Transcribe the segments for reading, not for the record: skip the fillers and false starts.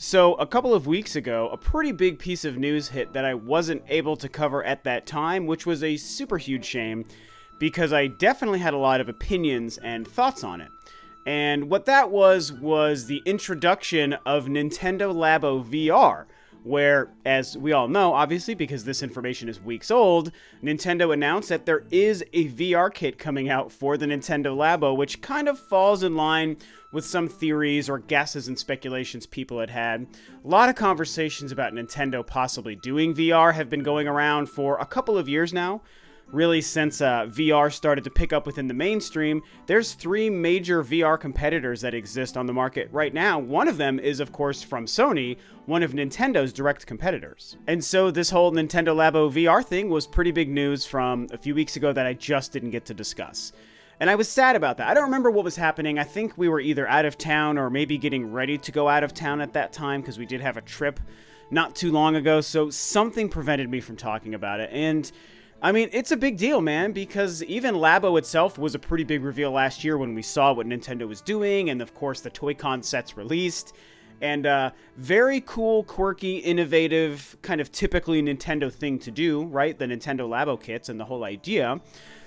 So, a couple of weeks ago, a pretty big piece of news hit that I wasn't able to cover at that time, which was a super huge shame because I definitely had a lot of opinions and thoughts on it. And what that was the introduction of Nintendo Labo VR, where, as we all know, obviously, because this information is weeks old, Nintendo announced that there is a VR kit coming out for the Nintendo Labo, which kind of falls in line with some theories or guesses and speculations people had had. A lot of conversations about Nintendo possibly doing VR have been going around for a couple of years now. Really, since VR started to pick up within the mainstream, there's three major VR competitors that exist on the market right now. One of them is, of course, from Sony, one of Nintendo's direct competitors. And so this whole Nintendo Labo VR thing was pretty big news from a few weeks ago that I just didn't get to discuss. And I was sad about that. I don't remember what was happening. I think we were either out of town or maybe getting ready to go out of town at that time because we did have a trip not too long ago. So something prevented me from talking about it. And I mean, it's a big deal, man, because even Labo itself was a pretty big reveal last year when we saw what Nintendo was doing, and of course the Toy-Con sets released. And very cool, quirky, innovative, kind of typically Nintendo thing to do, right? The Nintendo Labo kits and the whole idea.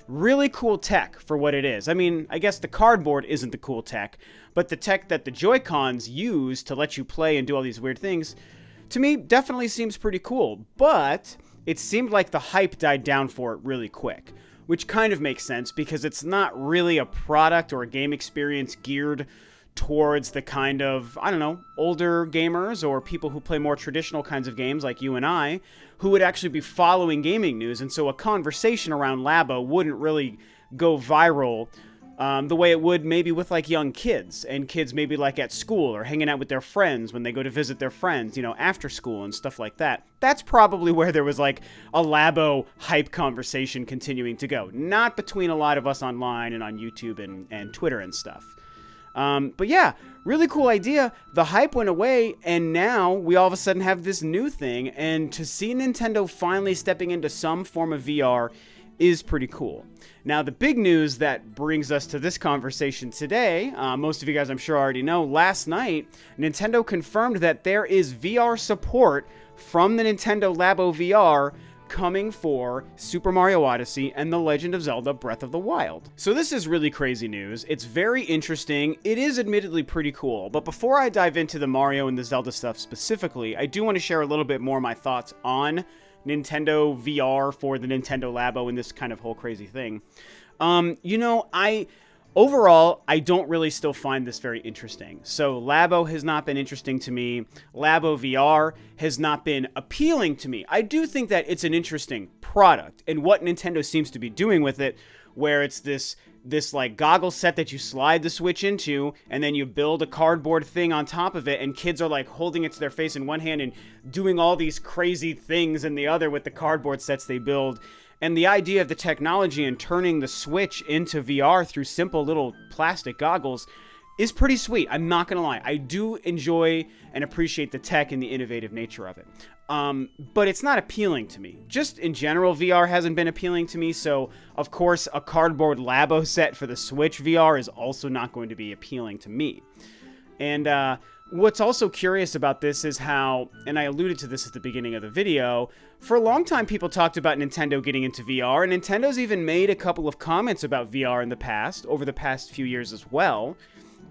Really cool tech for what it is. I mean, I guess the cardboard isn't the cool tech, but the tech that the Joy-Cons use to let you play and do all these weird things, to me, definitely seems pretty cool. But it seemed like the hype died down for it really quick, which kind of makes sense because it's not really a product or a game experience geared towards the kind of, I don't know, older gamers or people who play more traditional kinds of games like you and I, who would actually be following gaming news. And so a conversation around Labo wouldn't really go viral the way it would maybe with like young kids and kids maybe like at school or hanging out with their friends when they go to visit their friends, you know, after school and stuff like that. That's probably where there was like a Labo hype conversation continuing to go, not between a lot of us online and on YouTube and Twitter and stuff. But yeah, really cool idea. The hype went away, and now we all of a sudden have this new thing, and to see Nintendo finally stepping into some form of VR is pretty cool. Now, the big news that brings us to this conversation today, most of you guys I'm sure already know, last night, Nintendo confirmed that there is VR support from the Nintendo Labo VR coming for Super Mario Odyssey and The Legend of Zelda Breath of the Wild. So this is really crazy news. It's very interesting. It is admittedly pretty cool. But before I dive into the Mario and the Zelda stuff specifically, I do want to share a little bit more of my thoughts on Nintendo VR for the Nintendo Labo and this kind of whole crazy thing. Overall, I don't really still find this very interesting. So Labo has not been interesting to me. Labo VR has not been appealing to me. I do think that it's an interesting product and what Nintendo seems to be doing with it, where it's this like goggle set that you slide the Switch into and then you build a cardboard thing on top of it, and kids are like holding it to their face in one hand and doing all these crazy things in the other with the cardboard sets they build. And the idea of the technology and turning the Switch into VR through simple little plastic goggles is pretty sweet. I'm not going to lie. I do enjoy and appreciate the tech and the innovative nature of it. But it's not appealing to me. Just in general, VR hasn't been appealing to me. So, of course, a cardboard Labo set for the Switch VR is also not going to be appealing to me. And what's also curious about this is how, and I alluded to this at the beginning of the video, for a long time people talked about Nintendo getting into VR, and Nintendo's even made a couple of comments about VR in the past, over the past few years as well.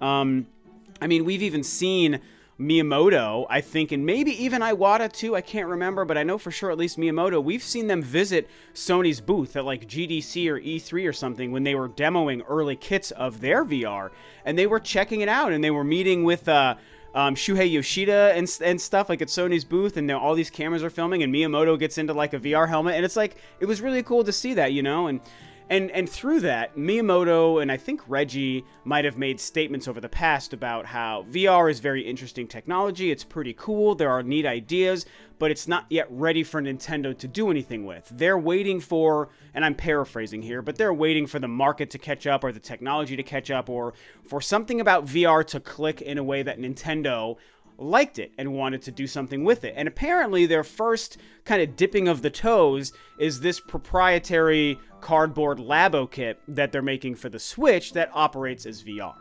We've even seen Miyamoto, I think, and maybe even Iwata too, I can't remember, but I know for sure at least Miyamoto, we've seen them visit Sony's booth at like GDC or E3 or something when they were demoing early kits of their VR, and they were checking it out, and they were meeting with Shuhei Yoshida and stuff like at Sony's booth, and all these cameras are filming, and Miyamoto gets into like a VR helmet, and it's like, it was really cool to see that, you know, and through that, Miyamoto and I think Reggie might have made statements over the past about how VR is very interesting technology, it's pretty cool, there are neat ideas, but it's not yet ready for Nintendo to do anything with. They're waiting for, and I'm paraphrasing here, but they're waiting for the market to catch up or the technology to catch up or for something about VR to click in a way that Nintendo liked it and wanted to do something with it. And apparently their first kind of dipping of the toes is this proprietary cardboard Labo kit that they're making for the Switch that operates as VR.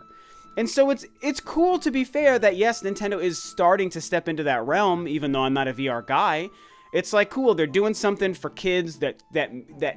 And so it's cool, to be fair, that yes, Nintendo is starting to step into that realm, even though I'm not a VR guy. It's like, cool, they're doing something for kids that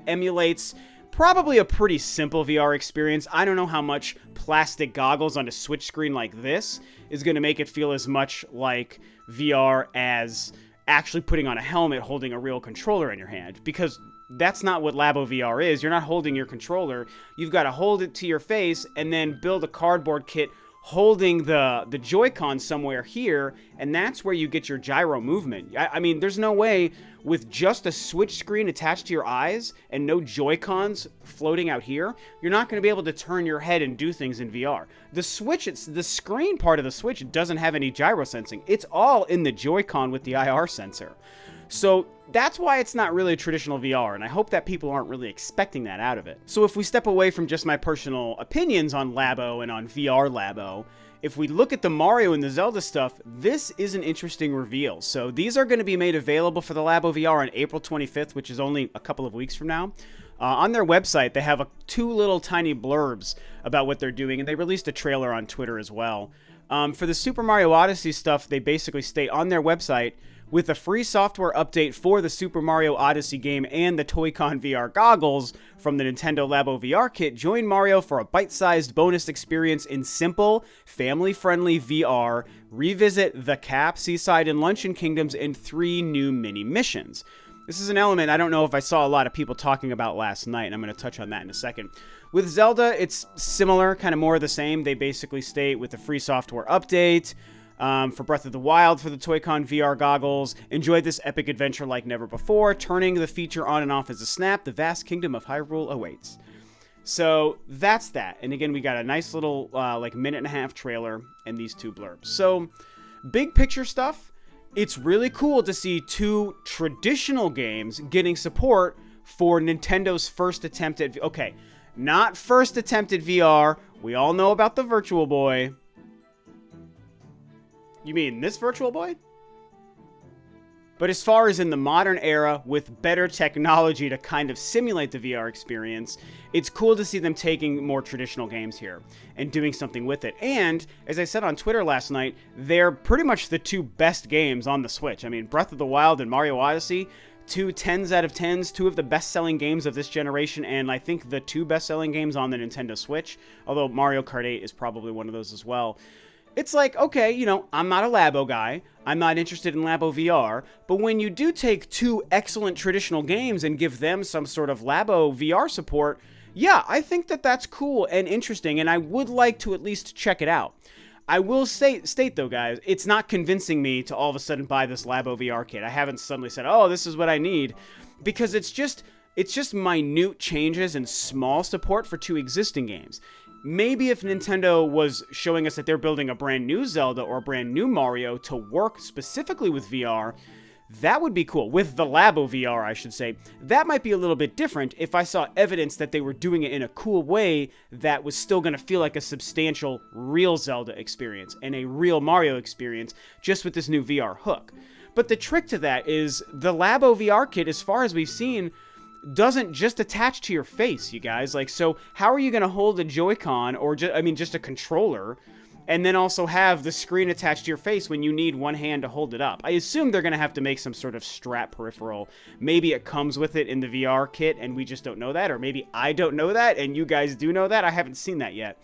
emulates probably a pretty simple VR experience. I don't know how much plastic goggles on a Switch screen like this is going to make it feel as much like VR as actually putting on a helmet holding a real controller in your hand, because that's not what Labo VR is. You're not holding your controller. You've got to hold it to your face and then build a cardboard kit holding the Joy-Con somewhere here, and that's where you get your gyro movement. I mean, there's no way with just a Switch screen attached to your eyes and no Joy-Cons floating out here, you're not going to be able to turn your head and do things in VR. The screen part of the Switch doesn't have any gyro sensing. It's all in the Joy-Con with the IR sensor. So that's why it's not really traditional VR, and I hope that people aren't really expecting that out of it. So if we step away from just my personal opinions on Labo and on VR Labo, if we look at the Mario and the Zelda stuff, this is an interesting reveal. So these are going to be made available for the Labo VR on April 25th, which is only a couple of weeks from now. On their website, they have two little tiny blurbs about what they're doing, and they released a trailer on Twitter as well. For the Super Mario Odyssey stuff, they basically state on their website, with a free software update for the Super Mario Odyssey game and the Toy-Con VR goggles from the Nintendo Labo VR kit, join Mario for a bite-sized bonus experience in simple, family-friendly VR. Revisit the Cap, Seaside, and Luncheon Kingdoms in 3 new mini-missions. This is an element I don't know if I saw a lot of people talking about last night, and I'm going to touch on that in a second. With Zelda, it's similar, kind of more of the same. They basically state with the free software update, for Breath of the Wild for the Toy-Con VR goggles. Enjoy this epic adventure like never before. Turning the feature on and off as a snap. The vast kingdom of Hyrule awaits. So that's that. And again, we got a nice little like minute and a half trailer and these 2 blurbs. So big picture stuff. It's really cool to see 2 traditional games getting support for Nintendo's first attempt at... Okay, not first attempt at VR. We all know about the Virtual Boy. You mean this Virtual Boy? But as far as in the modern era with better technology to kind of simulate the VR experience, it's cool to see them taking more traditional games here and doing something with it. And, as I said on Twitter last night, they're pretty much the 2 best games on the Switch. I mean, Breath of the Wild and Mario Odyssey, 2 10s out of 10s, 2 of the best-selling games of this generation, and I think the 2 best-selling games on the Nintendo Switch, although Mario Kart 8 is probably one of those as well. It's like, okay, you know, I'm not a Labo guy. I'm not interested in Labo VR. But when you do take 2 excellent traditional games and give them some sort of Labo VR support, yeah, I think that that's cool and interesting, and I would like to at least check it out. I will state though, guys, it's not convincing me to all of a sudden buy this Labo VR kit. I haven't suddenly said, oh, this is what I need, because it's just minute changes and small support for 2 existing games. Maybe if Nintendo was showing us that they're building a brand new Zelda or a brand new Mario to work specifically with VR, that would be cool. With the Labo VR, I should say. That might be a little bit different if I saw evidence that they were doing it in a cool way that was still going to feel like a substantial real Zelda experience and a real Mario experience just with this new VR hook. But the trick to that is the Labo VR kit, as far as we've seen, doesn't just attach to your face, you guys. Like, so how are you going to hold a Joy-Con or just a controller and then also have the screen attached to your face when you need one hand to hold it up? I assume they're going to have to make some sort of strap peripheral. Maybe it comes with it in the VR kit and we just don't know that, or maybe I don't know that and you guys do know that. I haven't seen that yet.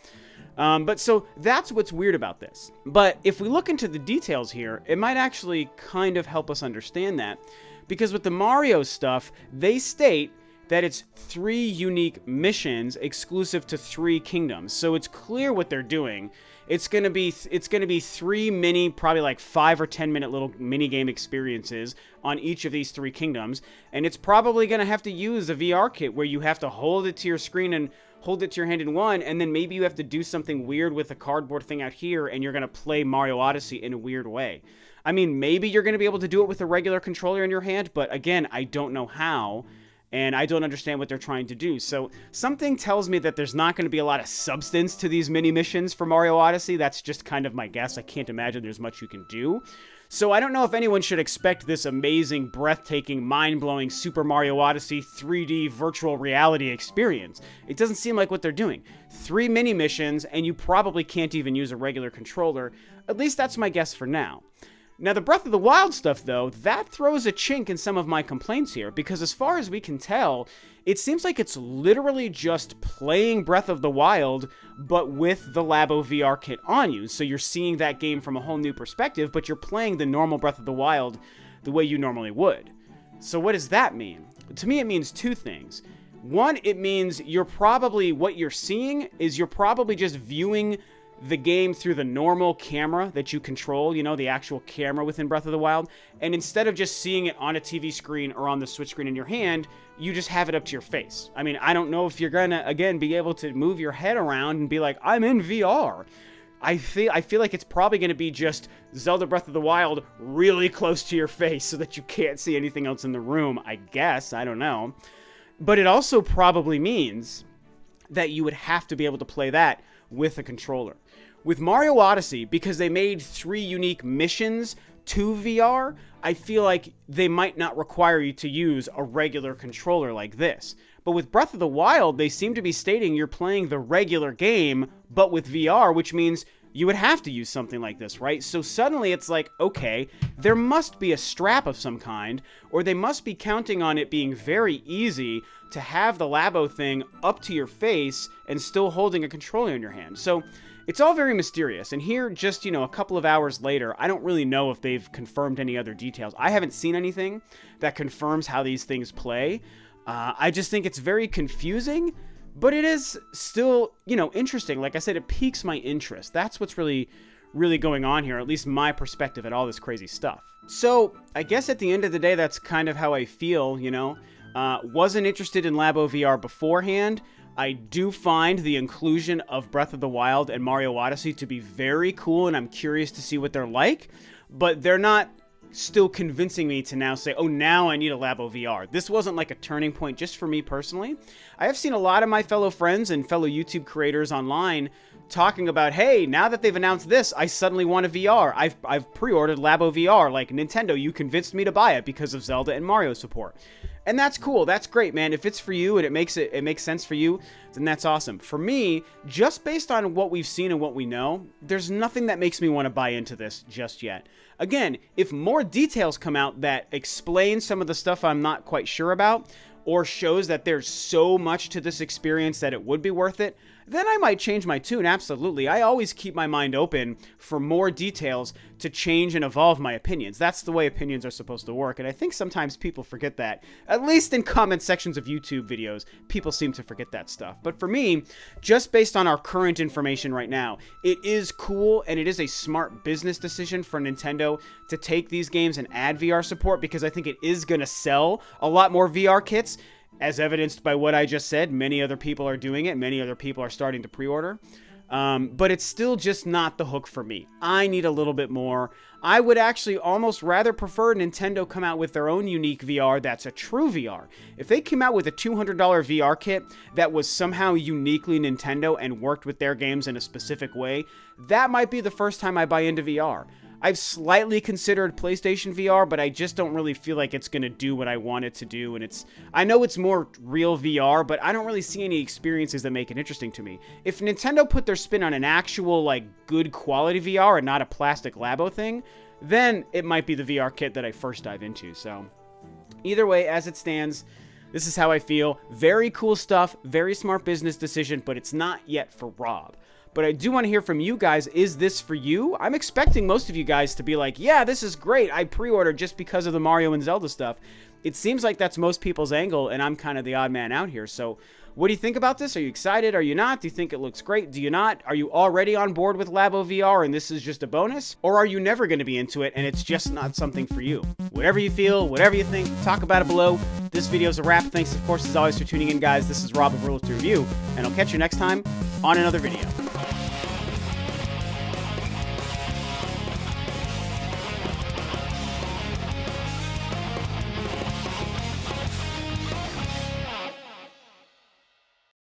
But so that's what's weird about this. But if we look into the details here, it might actually kind of help us understand that. Because with the Mario stuff, they state that it's 3 unique missions exclusive to 3 kingdoms. So it's clear what they're doing. It's gonna be 3 mini, probably like 5 or 10 minute little mini game experiences on each of these 3 kingdoms, and it's probably gonna have to use a VR kit where you have to hold it to your screen and hold it to your hand in one, and then maybe you have to do something weird with a cardboard thing out here, and you're gonna play Mario Odyssey in a weird way. I mean, maybe you're gonna be able to do it with a regular controller in your hand, but again, I don't know how. And I don't understand what they're trying to do. So something tells me that there's not going to be a lot of substance to these mini missions for Mario Odyssey. That's just kind of my guess. I can't imagine there's much you can do. So I don't know if anyone should expect this amazing, breathtaking, mind-blowing Super Mario Odyssey 3D virtual reality experience. It doesn't seem like what they're doing. 3 mini missions, and you probably can't even use a regular controller. At least that's my guess for now. Now, the Breath of the Wild stuff, though, that throws a chink in some of my complaints here, because as far as we can tell, it seems like it's literally just playing Breath of the Wild, but with the Labo VR kit on you. So you're seeing that game from a whole new perspective, but you're playing the normal Breath of the Wild the way you normally would. So what does that mean? To me, it means 2 things. One, it means what you're seeing is you're probably just viewing the game through the normal camera that you control, you know, the actual camera within Breath of the Wild, and instead of just seeing it on a TV screen or on the Switch screen in your hand, you just have it up to your face. I mean, I don't know if you're gonna, again, be able to move your head around and be like, I'm in VR. I feel like it's probably gonna be just Zelda Breath of the Wild really close to your face so that you can't see anything else in the room, I guess, I don't know. But it also probably means that you would have to be able to play that with a controller. With Mario Odyssey, because they made 3 unique missions to VR, I feel like they might not require you to use a regular controller like this. But with Breath of the Wild, they seem to be stating you're playing the regular game, but with VR, which means you would have to use something like this, right? So suddenly it's like, okay, there must be a strap of some kind, or they must be counting on it being very easy to have the Labo thing up to your face and still holding a controller in your hand. So it's all very mysterious, and here, just, a couple of hours later, I don't really know if they've confirmed any other details. I haven't seen anything that confirms how these things play. I just think it's very confusing, but it is still, interesting. Like I said, it piques my interest. That's what's really, really going on here, at least my perspective at all this crazy stuff. So, I guess at the end of the day, that's kind of how I feel, Wasn't interested in Labo VR beforehand. I do find the inclusion of Breath of the Wild and Mario Odyssey to be very cool, and I'm curious to see what they're like, but they're not still convincing me to now say, oh, now I need a Labo VR. This wasn't like a turning point just for me personally. I have seen a lot of my fellow friends and fellow YouTube creators online talking about, hey, now that they've announced this, I suddenly want a VR. I've pre-ordered Labo VR. Like, Nintendo, you convinced me to buy it because of Zelda and Mario support. And that's cool. That's great, man. If it's for you and it makes sense for you, then that's awesome. For me, just based on what we've seen and what we know, there's nothing that makes me want to buy into this just yet. Again, if more details come out that explain some of the stuff I'm not quite sure about, or shows that there's so much to this experience that it would be worth it, then I might change my tune, absolutely. I always keep my mind open for more details to change and evolve my opinions. That's the way opinions are supposed to work, and I think sometimes people forget that. At least in comment sections of YouTube videos, people seem to forget that stuff. But for me, just based on our current information right now, it is cool, and it is a smart business decision for Nintendo to take these games and add VR support, because I think it is going to sell a lot more VR kits. As evidenced by what I just said, many other people are doing it. Many other people are starting to pre-order. But it's still just not the hook for me. I need a little bit more. I would actually almost rather prefer Nintendo come out with their own unique VR that's a true VR. If they came out with a $200 VR kit that was somehow uniquely Nintendo and worked with their games in a specific way, that might be the first time I buy into VR. I've slightly considered PlayStation VR, but I just don't really feel like it's going to do what I want it to do. And I know it's more real VR, but I don't really see any experiences that make it interesting to me. If Nintendo put their spin on an actual, good quality VR and not a plastic Labo thing, then it might be the VR kit that I first dive into. So either way, as it stands, this is how I feel. Very cool stuff, very smart business decision, but it's not yet for Rob. But I do want to hear from you guys. Is this for you? I'm expecting most of you guys to be like, yeah, this is great. I pre-ordered just because of the Mario and Zelda stuff. It seems like that's most people's angle, and I'm kind of the odd man out here. So what do you think about this? Are you excited? Are you not? Do you think it looks great? Do you not? Are you already on board with Labo VR and this is just a bonus? Or are you never going to be into it and it's just not something for you? Whatever you feel, whatever you think, talk about it below. This video's a wrap. Thanks, of course, as always, for tuning in, guys. This is Rob of Ro2R, and I'll catch you next time on another video.